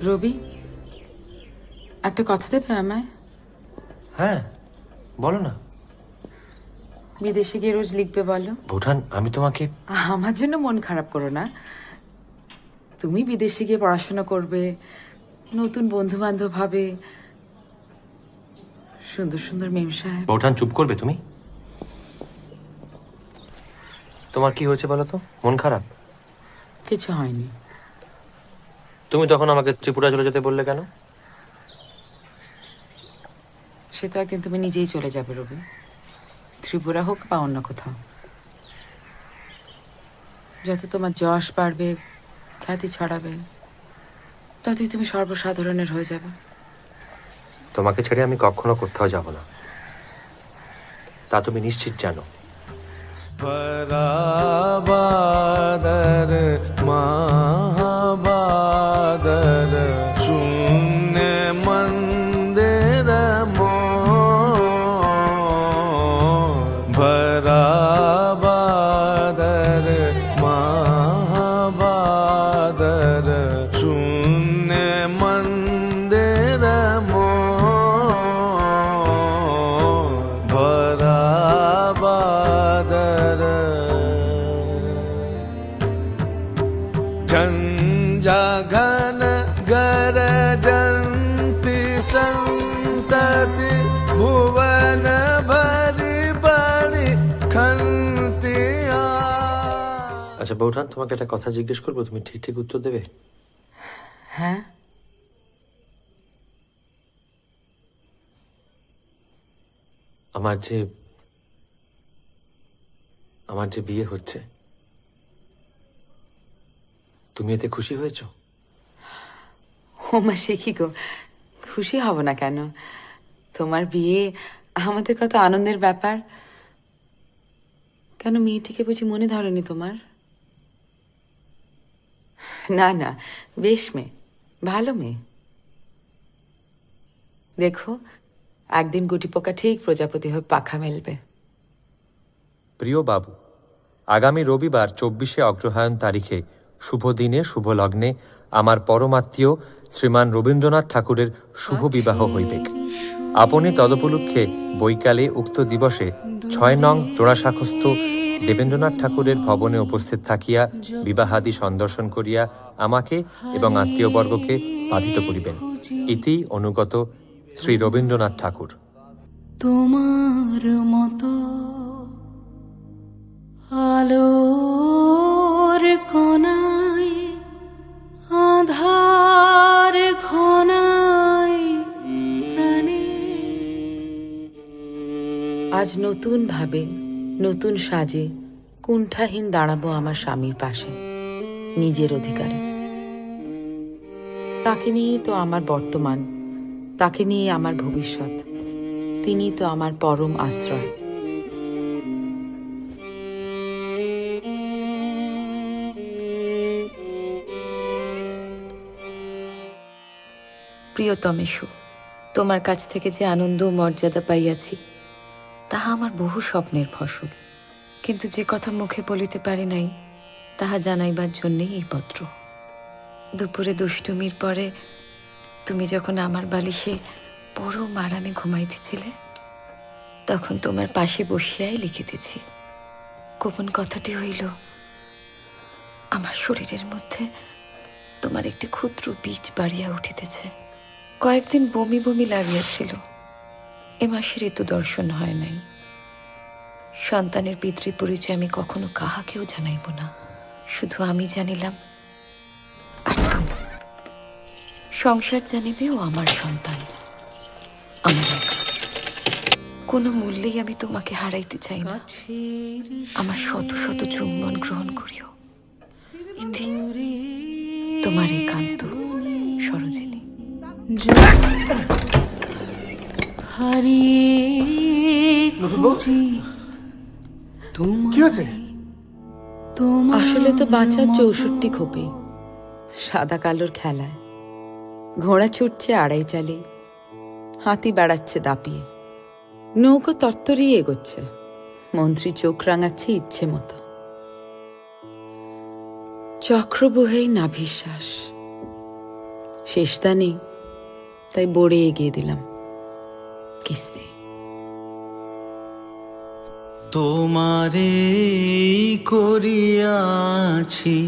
রবি, একটা কথা দেবে আমায়? হ্যাঁ, বলো না। বিদেশে গিয়ে রোজ লিখবে বলো। ভুটান, আমি তোমাকে... আমার জন্য মন খারাপ করো না। তুমি বিদেশে গিয়ে পড়াশোনা করবে, নতুন বন্ধু বান্ধব হবে, সুন্দর সুন্দর মেম সাহেব। ভুটান, চুপ করবে তুমি? তোমার কি হয়েছে বলো তো? মন খারাপ? কিছু হয়নি। তুমি তখন আমাকে ত্রিপুরা চলে যেতে বললে কেন? সে তো একদিন তুমি নিজেই চলে যাবে রবি, ত্রিপুরা হোক বা অন্য কোথাও। যত তোমার যশ বাড়বে, খ্যাতি ছড়াবে, ততই তুমি সর্বসাধারণের হয়ে যাবে। তোমাকে ছেড়ে আমি কখনো কোথাও যাব না, তা তুমি নিশ্চিত জানো। পরাবাদর মহাবাদর শূন্য মন্দির ভরাবাদর মহাবাদর শূন্য মন্দির ভরাবাদর झंझाघन गरजन्ति संतति भुवन भरी बड़ी खंतिया। আচ্ছা বৌঠান, তোমাকে একটা কথা জিজ্ঞেস করবো, তুমি ঠিক ঠিক উত্তর দেবে? হ্যাঁ, আমার যে বিয়ে হচ্ছে, তুমি এতে খুশি হয়েছো? ওমা সে কি গো, খুশি হব না কেন? তোমার বিয়ে আমাদের কত আনন্দের ব্যাপার। কেন, মেয়েটিকে বুঝি মনে ধরেনি তোমার? না না, বেশ মেয়ে, ভালো মেয়ে। দেখো, একদিন গুটি পোকা ঠিক প্রজাপতি হয়ে পাখা মেলবে। প্রিয় বাবু, আগামী রবিবার 24শে অগ্রহায়ণ তারিখে শুভ দিনে শুভ লগ্নে আমার পরমাত্মীয় শ্রীমান রবীন্দ্রনাথ ঠাকুরের শুভ বিবাহ হইবেক। আপনি তদুপলক্ষে বৈকালে উক্ত দিবসে 6 নং জোড়াশাখস্থ দেবেন্দ্রনাথ ঠাকুরের ভবনে উপস্থিত থাকিয়া বিবাহাদি সন্দর্শন করিয়া আমাকে এবং আত্মীয়বর্গকে বাধিত করিবেন। ইতি অনুগত শ্রী রবীন্দ্রনাথ ঠাকুর। তোমার মতো আলোর কোনায় আধার ঘনায় প্রাণে। আজ নতুন ভাবে, নতুন সাজে কুণ্ঠাহীন দাঁড়াবো আমার স্বামীর পাশে, নিজের অধিকারে। তাকে নিয়ে তো আমার বর্তমান, তাকে নিয়ে আমার ভবিষ্যৎ। তিনি তো আমার পরম আশ্রয়। প্রিয়তমেষু, তোমার কাছ থেকে যে আনন্দ ও মর্যাদা পাইয়াছি, তাহা আমার বহু স্বপ্নের ফসল। কিন্তু যে কথা মুখে বলিতে পারি নাই, তাহা জানাইবার জন্যেই এই পত্র। দুপুরে দুষ্টুমির পরে তুমি যখন আমার বালিশে পরম আরামে ঘুমাইতেছিলে, তখন তোমার পাশে বসিয়াই লিখিতেছি। গোপন কথাটি হইল, আমার শরীরের মধ্যে তোমার একটি ক্ষুদ্র বীজ বাড়িয়া উঠিতেছে। কয়েকদিন বমি বমি লাগিয়াছিল। এ মাসে ঋতু দর্শন হয় নাই। সন্তানের পিতৃ পরিচয় আমি কখনো কাহাকেও জানাইব না, শুধু আমি জানিলাম আর তুমি। সংসার জানিবে ও আমার সন্তান, আমার একা। কোনো মূল্যেই আমি তোমাকে হারাইতে চাই না। আমার শত শত চুম্বন গ্রহণ করিও। ইতি তোমার একান্ত সরোজিনী। আসলে তো বাঁচার 64 খোপে, সাদা কালোর খেলায়। ঘোড়া ছুটছে আড়াই চালে, হাতি বেড়াচ্ছে দাপিয়ে, নৌকো তত্তরি এগোচ্ছে, মন্ত্রী চোখ রাঙাচ্ছে ইচ্ছে মতো। চক্র বহেই নাভিশ্বাস, শেষদানে তাই বড়ে এগিয়ে দিলাম কিস্তি। তোমারে করিয়াছি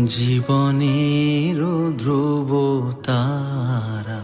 জীবনের ধ্রুব তারা,